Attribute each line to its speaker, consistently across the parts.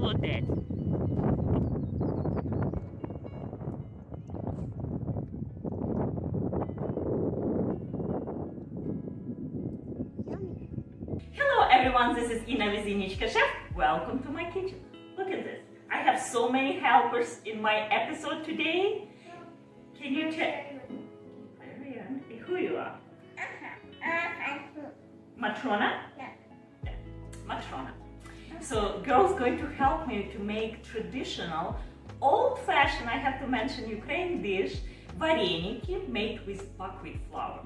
Speaker 1: about that. Hello everyone, this is Ina Vizinichka Chef. Welcome to my kitchen. Look at this. I have so many helpers in my episode today. Can you tell who you are? Matrona? Yeah. Matrona. So girl's going to help me to make traditional, old-fashioned, I have to mention, Ukrainian dish, vareniki made with buckwheat flour.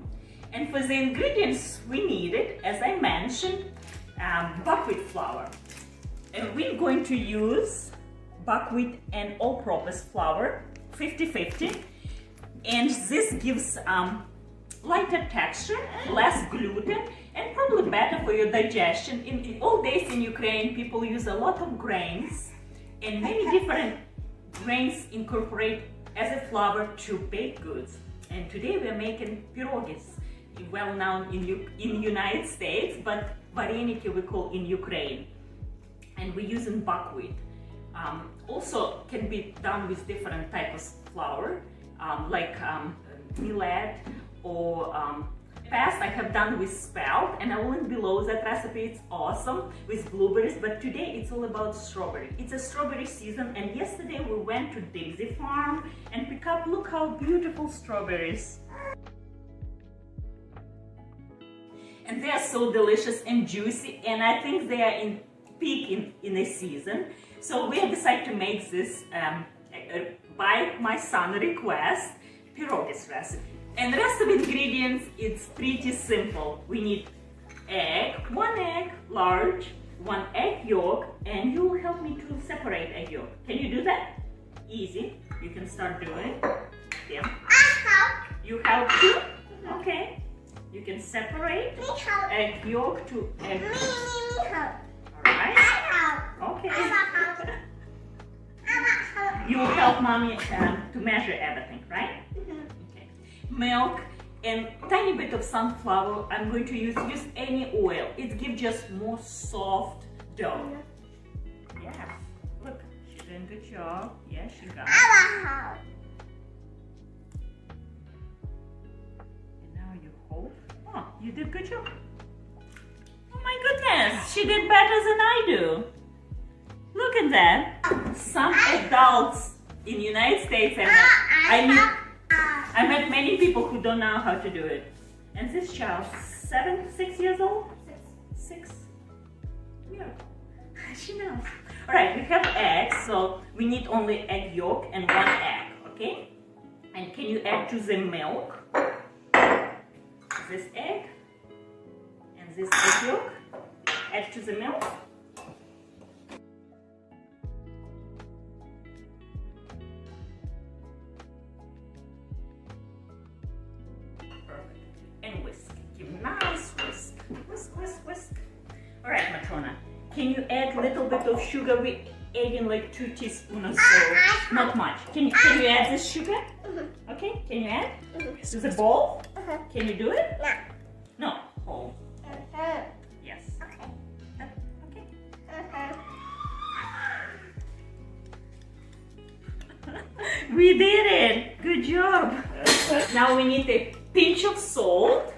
Speaker 1: And for the ingredients we needed, as I mentioned, buckwheat flour. And we're going to use buckwheat and all-purpose flour, 50-50. And this gives lighter texture, less gluten, and probably better for your digestion. In old days in Ukraine, people use a lot of grains, and many different grains incorporate as a flour to bake goods. And today we are making pierogis, well known in United States, but vareniki we call in Ukraine. And we're using buckwheat. Also can be done with different types of flour, like millet or past I have done with Spelt, and I will link below that recipe. It's awesome with blueberries, but today it's all about strawberry. It's a strawberry season, and yesterday we went to Daisy Farm and pick up, look how beautiful strawberries. And they are so delicious and juicy, and I think they are in peak in a season. So we have decided to make this by my son's request, pierogis recipe. And the rest of the ingredients, it's pretty simple. We need egg, 1 egg, large, 1 egg yolk, and you will help me to separate egg yolk. Can you do that? Easy. You can start doing it. Yeah. You help too? Okay. You can separate egg yolk to egg. Alright. Okay. You will help mommy to measure everything, right? Milk and tiny bit of sunflower. I'm going to use any oil. It gives just more soft dough. Yes. Look, she's doing a good job. Yes, she got it. And now you hold. Oh, you did a good job. Oh my goodness, she did better than I do. Look at that. Some adults in the United States, I met many people who don't know how to do it. And this child, 6 years old? Six. Yeah, she knows. All right, we have eggs, so we need only egg yolk and 1 egg, okay? And can you add to the milk this egg and this egg yolk? Add to the milk. And whisk. Give nice whisk. Whisk, whisk, whisk. Alright, Matrona. Can you add a little bit of sugar? We're adding like 2 teaspoons or so. Not much. Can you add this sugar? Okay, can you add? To the bowl? Can you do it? No. Whole. Yes. Okay. We did it! Good job! Now we need a pinch of salt.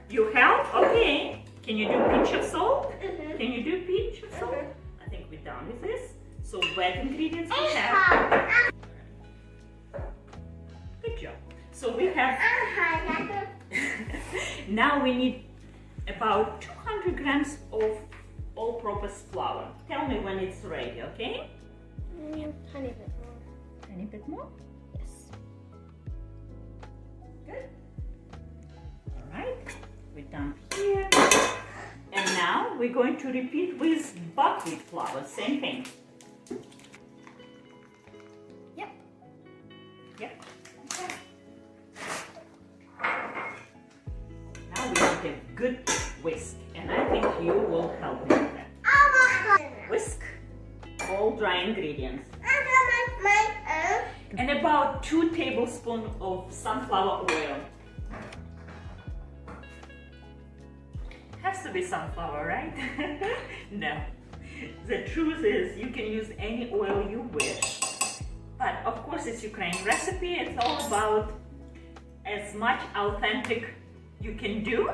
Speaker 1: You help? Okay. Can you do a pinch of salt? Can you do a pinch of salt? I think we're done with this. So wet ingredients we have. Good job. So we have. Now we need about 200 grams of all-purpose flour. Tell me when it's ready, okay?
Speaker 2: Tiny bit more.
Speaker 1: Tiny bit more?
Speaker 2: Yes.
Speaker 1: Good. All right, we're done here. And now we're going to repeat with buckwheat flour, same thing. Yep. Okay. Now we need a good whisk, and I think you will help me with that. Whisk all dry ingredients. And about 2 tablespoons of sunflower oil. Has to be sunflower, right? No. The truth is, you can use any oil you wish. But of course, it's Ukrainian recipe. It's all about as much authentic you can do.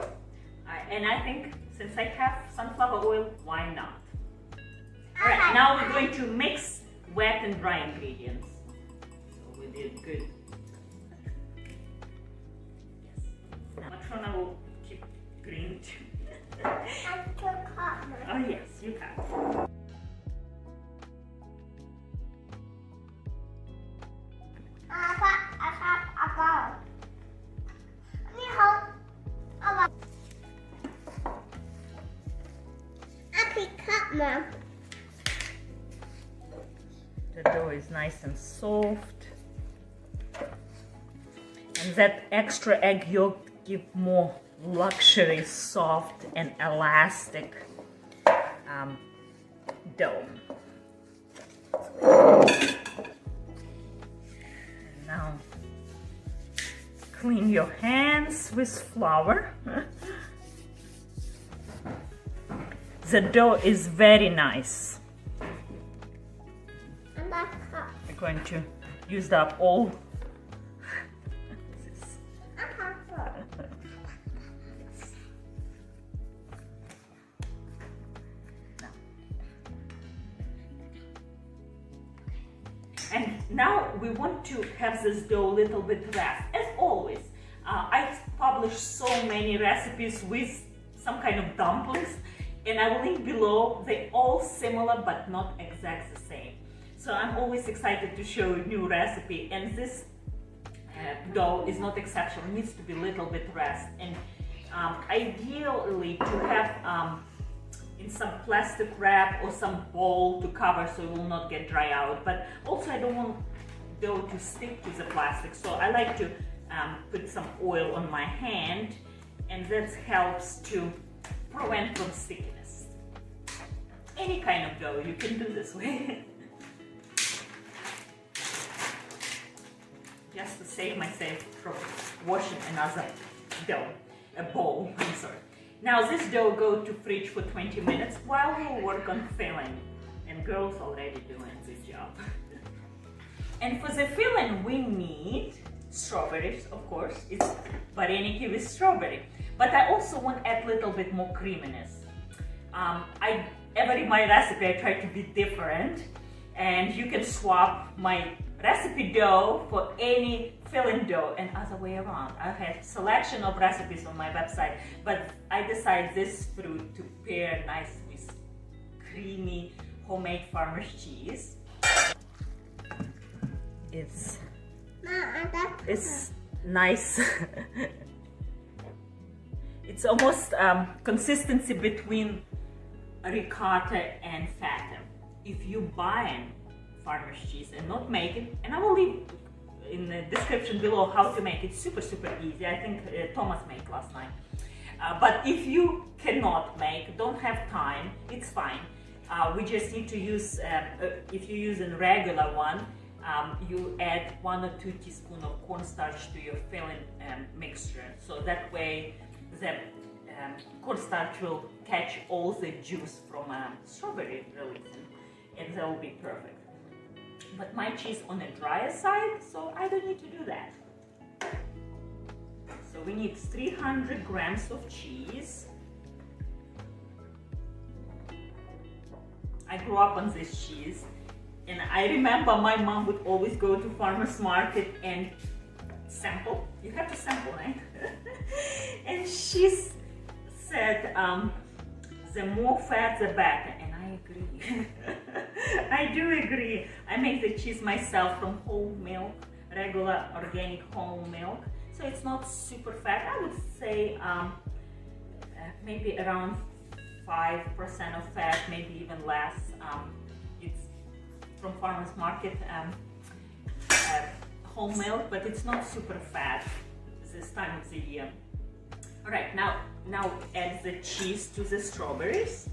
Speaker 1: And I think since I have sunflower oil, why not? All right, now we're going to mix wet and dry ingredients. So we did good. Yes. Now Matrona will keep green too. Oh yes, you can.
Speaker 2: Mom.
Speaker 1: The dough is nice and soft. And that extra egg yolk gives more luxury, soft and elastic dough. And now clean your hands with flour. The dough is very nice.
Speaker 2: And that cup.
Speaker 1: We're going to use up all this. And now we want to have this dough a little bit rest, as always. I publish so many recipes with some kind of dumplings, and I will link below. They're all similar but not exact the same. So I'm always excited to show a new recipe, and this dough is not exceptional. It needs to be a little bit rest, and ideally to have in some plastic wrap or some bowl to cover so it will not get dry out. But also I don't want dough to stick to the plastic, so I like to put some oil on my hand, and that helps to prevent from stickiness. Any kind of dough you can do this way. Just to save myself from washing another dough, a bowl, I'm sorry. Now this dough go to fridge for 20 minutes while we work on filling. And girls already doing a good job. And for the filling we need strawberries, of course. It's vareniki with strawberry. But I also want to add a little bit more creaminess. Every my recipe I try to be different, and you can swap my recipe dough for any filling dough and other way around. I have selection of recipes on my website, but I decided this fruit to pair nice with creamy homemade farmer's cheese. It's nice. It's almost consistency between ricotta and feta. If you buy farmer's cheese and not make it, and I will leave in the description below how to make it. Super easy. I think Thomas made last night. But if you cannot make, don't have time, it's fine. We just need to use, if you use a regular one, you add 1 or 2 teaspoons of cornstarch to your filling mixture. So that way the cornstarch will catch all the juice from strawberry release, and that will be perfect. But my cheese on the drier side, so I don't need to do that. So we need 300 grams of cheese. I grew up on this cheese, and I remember my mom would always go to farmer's market and sample. You have to sample, right? And she said, the more fat the better, and I agree. I do agree. I make the cheese myself from whole milk, regular organic whole milk, so it's not super fat. I would say maybe around 5% of fat, maybe even less. It's from farmer's market whole milk, but it's not super fat this time of the year. All right, now add the cheese to the strawberries.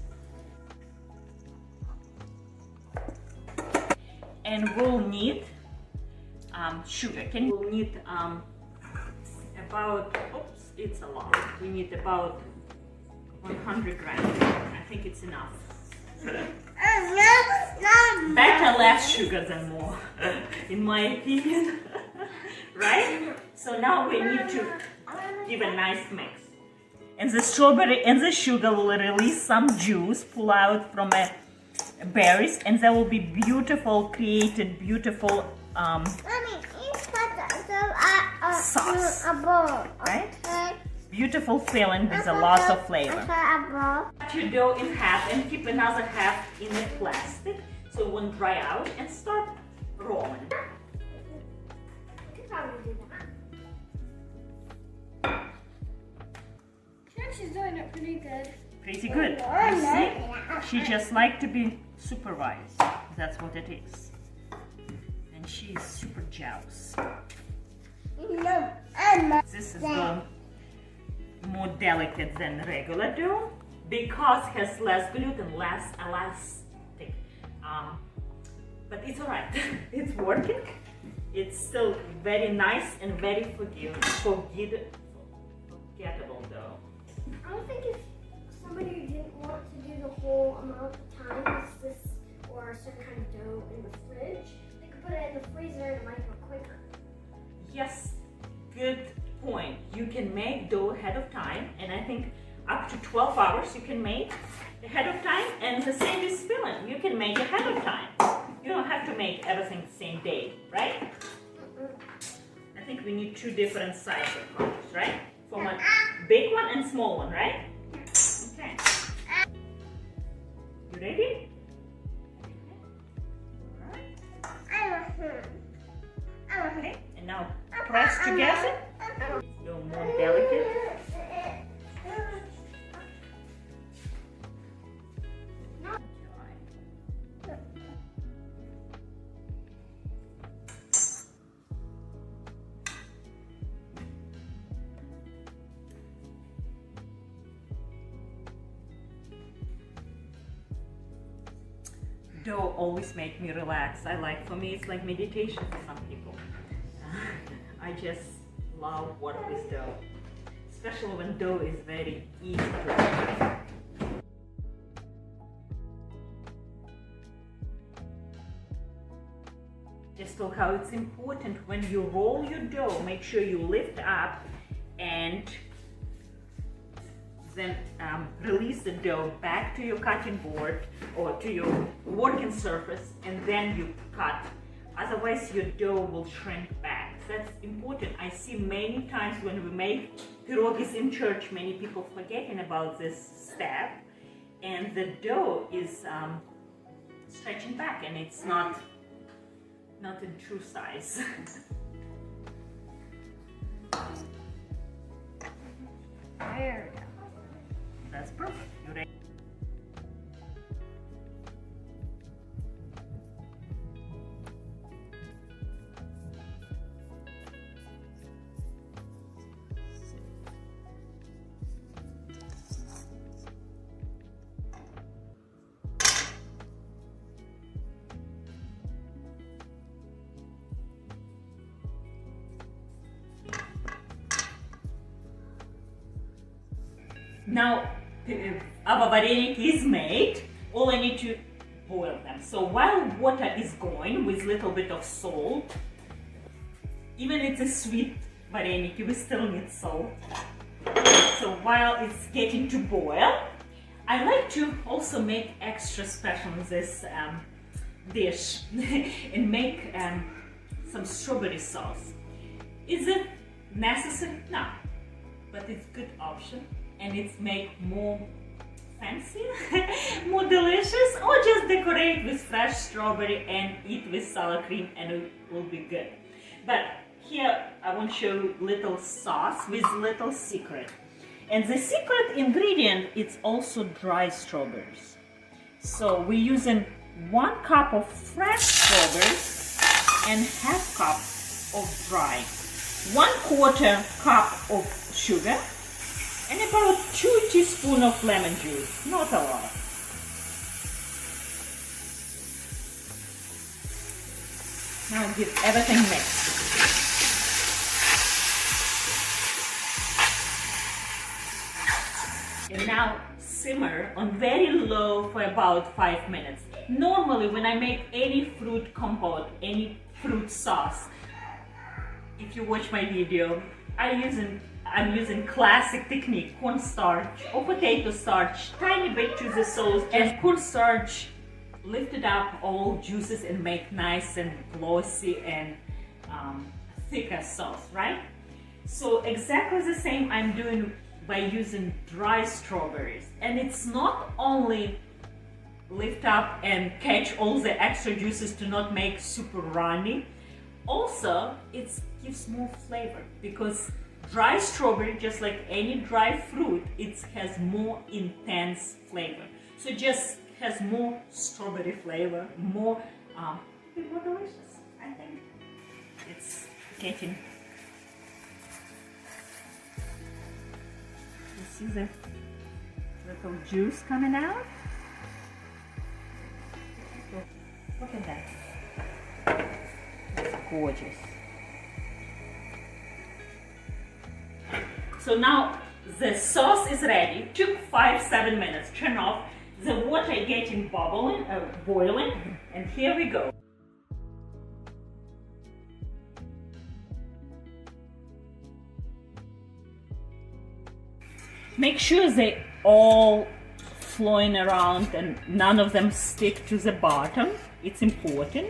Speaker 1: And we'll need sugar. We'll need about, oops, it's a lot. We need about 100 grams. I think it's enough. less sugar than more, in my opinion. Right? So now we need to give a nice mix. And the strawberry and the sugar will release some juice, pull out from berries, and there will be beautiful, created beautiful sauce. Right? Beautiful filling with a lot of flavor. Cut your dough in half and keep another half in a plastic so it won't dry out, and start rolling.
Speaker 2: She's doing it pretty good.
Speaker 1: Pretty good. You see? She just likes to be supervised. That's what it is. And she's super jealous. This is dough more delicate than regular dough because it has less gluten, less elastic. But it's alright. It's working. It's still very nice and very forgettable dough.
Speaker 2: I don't think if somebody didn't want to do the whole amount of times this or a certain kind of dough in the fridge, they could put it in the freezer and make it quicker.
Speaker 1: Yes, good point. You can make dough ahead of time, and I think up to 12 hours you can make ahead of time, and the same is filling. You can make ahead of time. You don't have to make everything the same day, right? I think we need two different sizes of cookies, right? For one big one and small one, right? Okay. You ready? Alright. Okay, and now press together. A little more delicate. Dough always make me relax. For me, it's like meditation for some people. I just love work with dough, especially when dough is very easy to work. Just look how it's important when you roll your dough, make sure you lift up and then release the dough back to your cutting board or to your working surface, and then you cut. Otherwise your dough will shrink back. That's important. I see many times when we make pierogies in church, many people forgetting about this step, and the dough is stretching back, and it's not in true size.
Speaker 2: There we go.
Speaker 1: That's perfect. You ready? Now, our vareniki is made. All I need to boil them. So while water is going with little bit of salt, even it's a sweet vareniki, we still need salt. So while it's getting to boil, I like to also make extra special in this dish and make some strawberry sauce. Is it necessary? No, but it's a good option. And it's make more fancy, more delicious, or just decorate with fresh strawberry and eat with sour cream and it will be good. But here I want to show you little sauce with little secret. And the secret ingredient is also dry strawberries. So we're using 1 cup of fresh strawberries and half cup of dry, 1/4 cup of sugar, and about 2 teaspoons of lemon juice, not a lot. Now give everything mixed. And now simmer on very low for about 5 minutes. Normally when I make any fruit compote, any fruit sauce, if you watch my video, I'm using classic technique, cornstarch or potato starch, tiny bit to the sauce, and cornstarch lifted up all juices and make nice and glossy and thicker sauce, right? So exactly the same I'm doing by using dry strawberries, and it's not only lift up and catch all the extra juices to not make super runny, also it gives more flavor, because dry strawberry, just like any dry fruit, it has more intense flavor, so just has more strawberry flavor, more delicious. I think it's getting. You see the little juice coming out? Look at that. It's gorgeous. So now the sauce is ready. Took 5-7 minutes. Turn off. The water getting boiling, and here we go. Make sure they all flowing around and none of them stick to the bottom. It's important.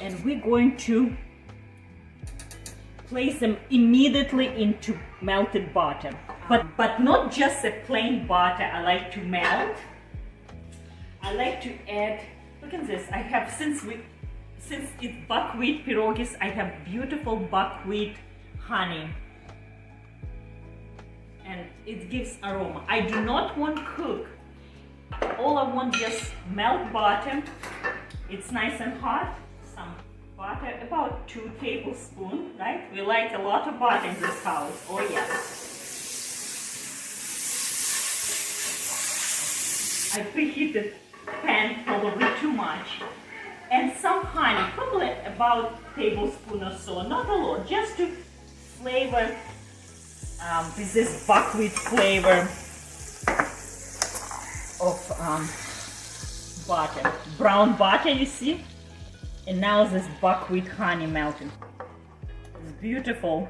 Speaker 1: And we're going to place them immediately into melted butter. But not just a plain butter I like to melt. I like to add, look at this, I have, since it's buckwheat pierogies, I have beautiful buckwheat honey. And it gives aroma. I do not want cook. All I want just melt butter. It's nice and hot. Some butter, about 2 tablespoons, right? We like a lot of butter in this house. Oh yes. I preheated pan probably too much. And some honey, probably about a tablespoon or so, not a lot, just to flavor with this buckwheat flavor of butter. Brown butter, you see? And now this buckwheat honey melting. It's beautiful,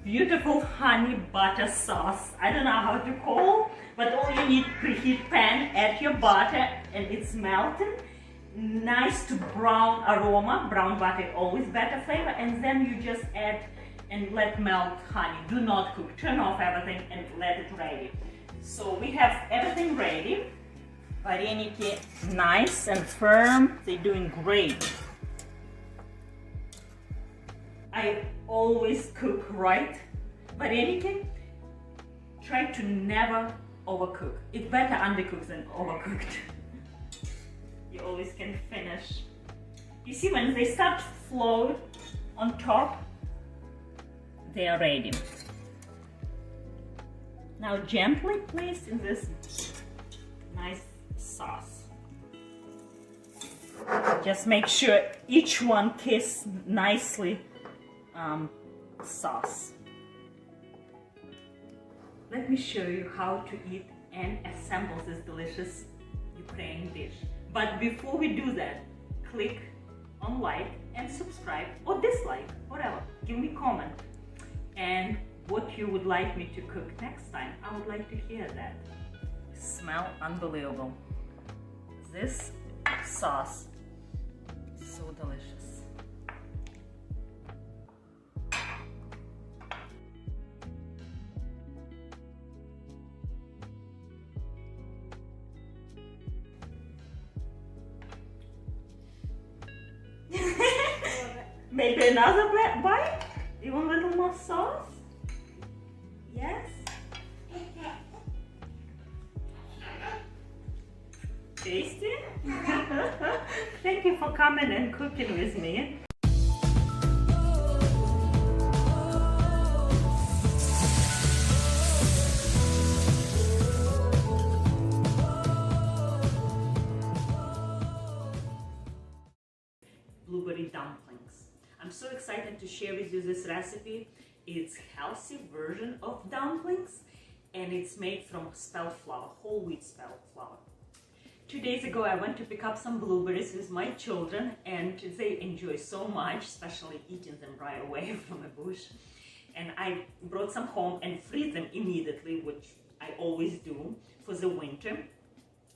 Speaker 1: beautiful honey butter sauce. I don't know how to call, but all you need, preheat pan, add your butter, and it's melting. Nice to brown aroma. Brown butter always better flavor. And then you just add and let melt honey. Do not cook. Turn off everything and let it ready. So we have everything ready. Vareniki nice and firm. They're doing great. I always cook right. Vareniki, try to never overcook. It's better undercooked than overcooked. You always can finish. You see, when they start float on top, they are ready. Now gently place in this nice sauce. Just make sure each one kiss nicely sauce. Let me show you how to eat and assemble this delicious Ukrainian dish. But before we do that, click on like and subscribe or dislike, whatever. Give me a comment and what you would like me to cook next time. I would like to hear that. Smell unbelievable. This sauce is so delicious. Maybe another bite? You want a little more sauce? Yes? Tasty? Thank you for coming and cooking with me. Blueberry dumplings. I'm so excited to share with you this recipe. It's healthy version of dumplings, and it's made from spelt flour, whole wheat spelt flour. 2 days ago I went to pick up some blueberries with my children, and they enjoy so much, especially eating them right away from a bush. And I brought some home and freed them immediately, which I always do for the winter.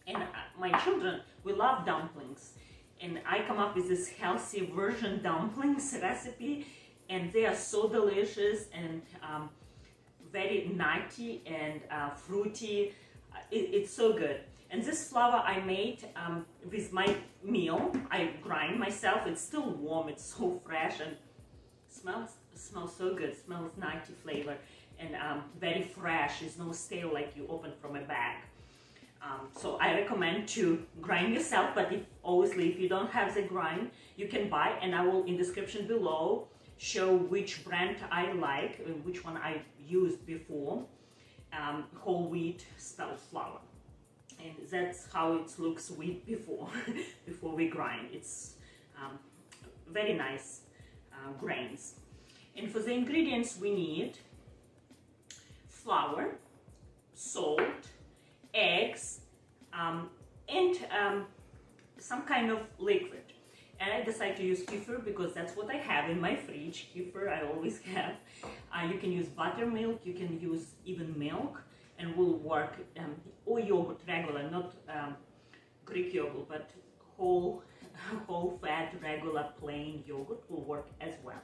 Speaker 1: And my children, we love dumplings. And I come up with this healthy version dumplings recipe, and they are so delicious and very nutty and fruity. It's so good. And this flour I made with my meal. I grind myself. It's still warm. It's so fresh and smells so good. Smells nutty flavor and very fresh. It's no stale like you open from a bag. So I recommend to grind yourself, but obviously if you don't have the grind, you can buy, and I will in description below show which brand I like and which one I used before, whole wheat spelt flour. And that's how it looks with before, before we grind. It's very nice grains. And for the ingredients we need flour, salt, eggs, and some kind of liquid. And I decided to use kefir because that's what I have in my fridge. Kefir I always have. You can use buttermilk, you can use even milk, and will work, or yogurt regular, not Greek yogurt, but whole fat regular plain yogurt will work as well.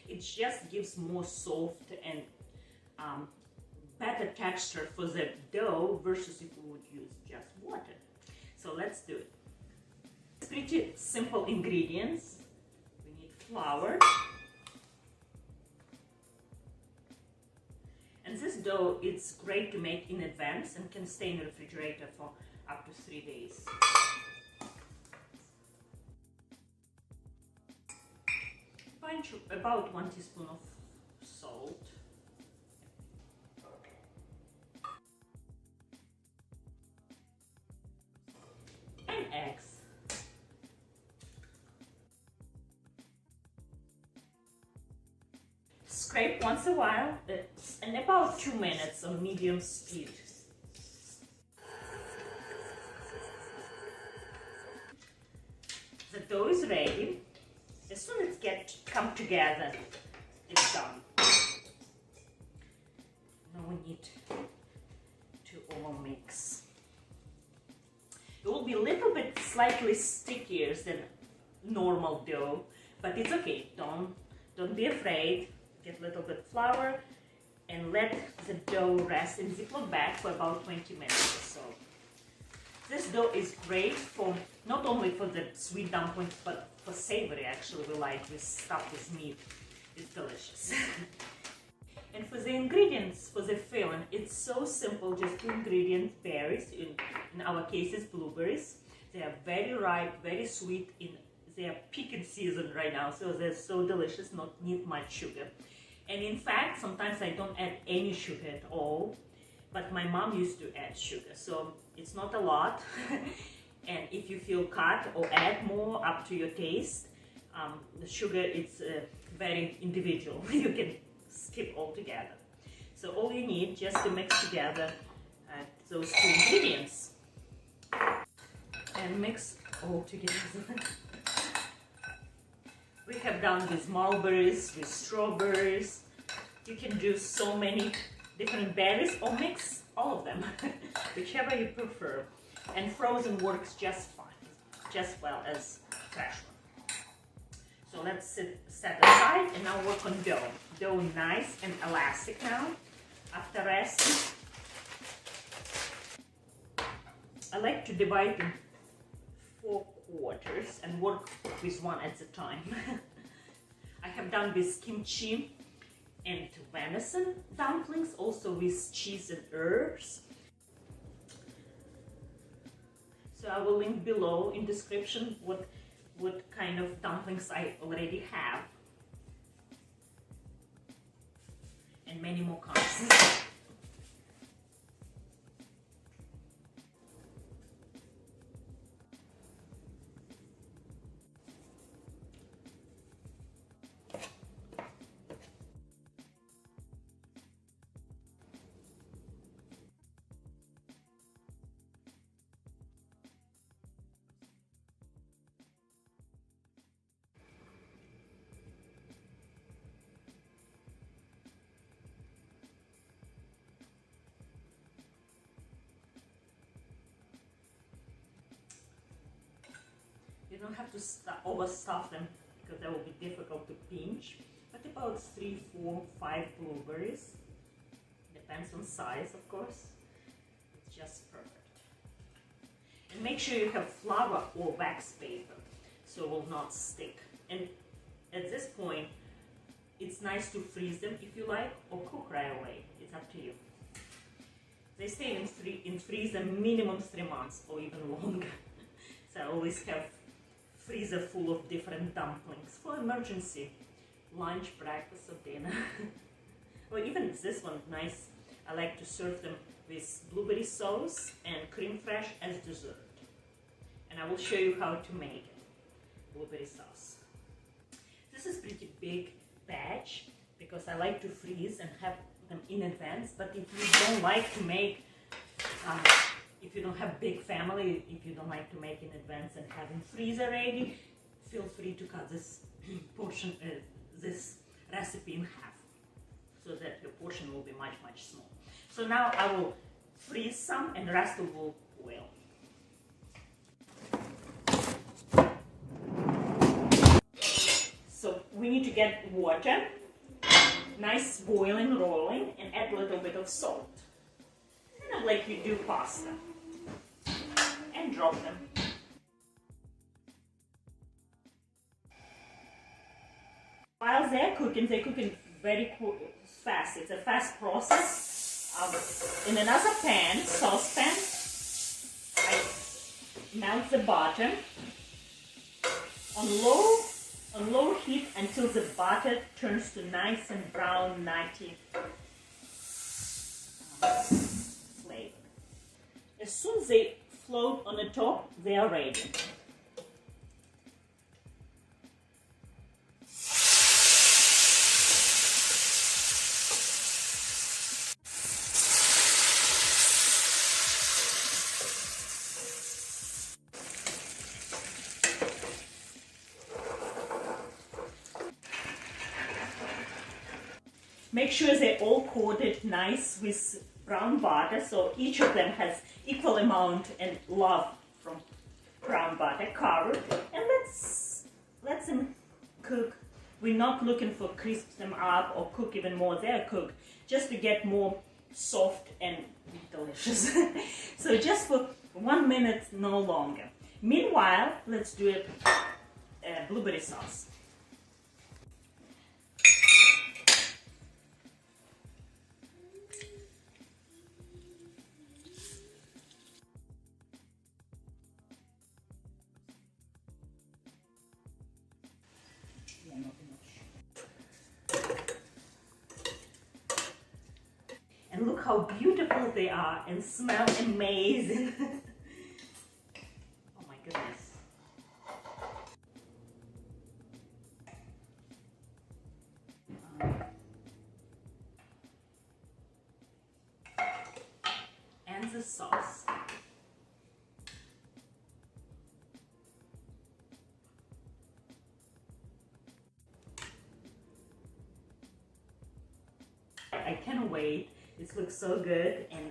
Speaker 1: It just gives more soft and better texture for the dough versus if we would use just water. So let's do it. It's pretty simple ingredients. We need flour. And this dough, it's great to make in advance and can stay in the refrigerator for up to 3 days. About 1 teaspoon of salt. And eggs. Scrape once a while, and about 2 minutes on medium speed. The dough is ready. As soon as it come together, it's done. Now we need to all mix. It will be a little bit slightly stickier than normal dough, but it's okay. Don't be afraid. Get a little bit of flour and let the dough rest in Ziploc bag for about 20 minutes or so. This dough is great for not only for the sweet dumplings, but for savory. Actually, we like this stuff with meat. It's delicious. And for the ingredients for the filling, it's so simple. Just 2 ingredients: berries. In our case, it's blueberries. They are very ripe, very sweet. They are picking season right now, so they're so delicious. Not need much sugar. And in fact, sometimes I don't add any sugar at all. But my mom used to add sugar, so it's not a lot. And if you feel cut or add more, up to your taste. The sugar, it's very individual. You can skip altogether. So all you need just to mix together those 2 ingredients and mix all together. We have done with mulberries, with strawberries. You can do so many different berries or mix all of them, whichever you prefer. And frozen works just fine, just well as fresh one. So let's set aside and now work on dough. Dough nice and elastic now after resting. I like to divide in 4 quarters and work with one at a time. I have done with kimchi and venison dumplings, also with cheese and herbs. So I will link below in description what kind of dumplings I already have. And many more kinds. don't have to overstuff them because that will be difficult to pinch. But about 3, 4, 5 blueberries. Depends on size, of course. It's just perfect. And make sure you have flour or wax paper so it will not stick. And at this point, it's nice to freeze them if you like, or cook right away. It's up to you. They stay in freezer minimum 3 months or even longer. So I always have freezer full of different dumplings for emergency, lunch, breakfast, or dinner. Or even this one, nice. I like to serve them with blueberry sauce and creme fraiche as dessert. And I will show you how to make it. Blueberry sauce. This is pretty big batch because I like to freeze and have them in advance. But if you don't like to make, if you don't have big family, if you don't like to make in advance and have in freezer ready, feel free to cut this portion, this recipe in half, so that your portion will be much smaller. So now I will freeze some and the rest will boil. So we need to get water, nice boiling, rolling, and add a little bit of salt. Kind of like you do pasta. And drop them. While they're cooking very fast. It's a fast process. In another pan, saucepan, I melt the butter on low heat until the butter turns to nice and brown, nutty flavor. As soon as they float on the top, they are ready. Make sure they're all coated nice with brown butter, so each of them has equal amount and love from brown butter. Cover and let's them cook. We're not looking for crisp them up or cook even more. They're cooked just to get more soft and delicious. So just for 1 minute, no longer. Meanwhile, let's do a blueberry sauce. And look how beautiful they are and smell amazing. Oh my goodness. And the sauce. I can't wait. This looks so good, and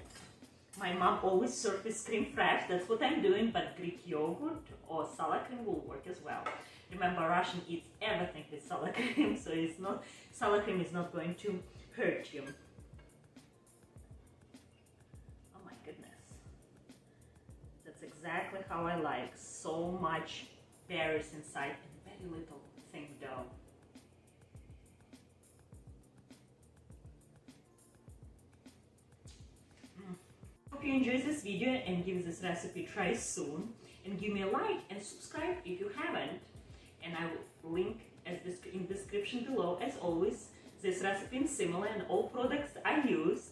Speaker 1: my mom always serves with creme fraiche. That's what I'm doing, but Greek yogurt or sour cream will work as well. Remember, Russian eats everything with sour cream, so sour cream is not going to hurt you. Oh my goodness. That's exactly how I like. So much berries inside and very little thin dough. Hope you enjoyed this video and give this recipe a try soon, and give me a like and subscribe if you haven't, and I will link in description below as always this recipe and similar and all products I use,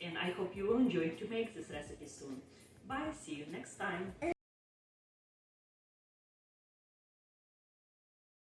Speaker 1: and I hope you will enjoy to make this recipe soon. Bye, see you next time.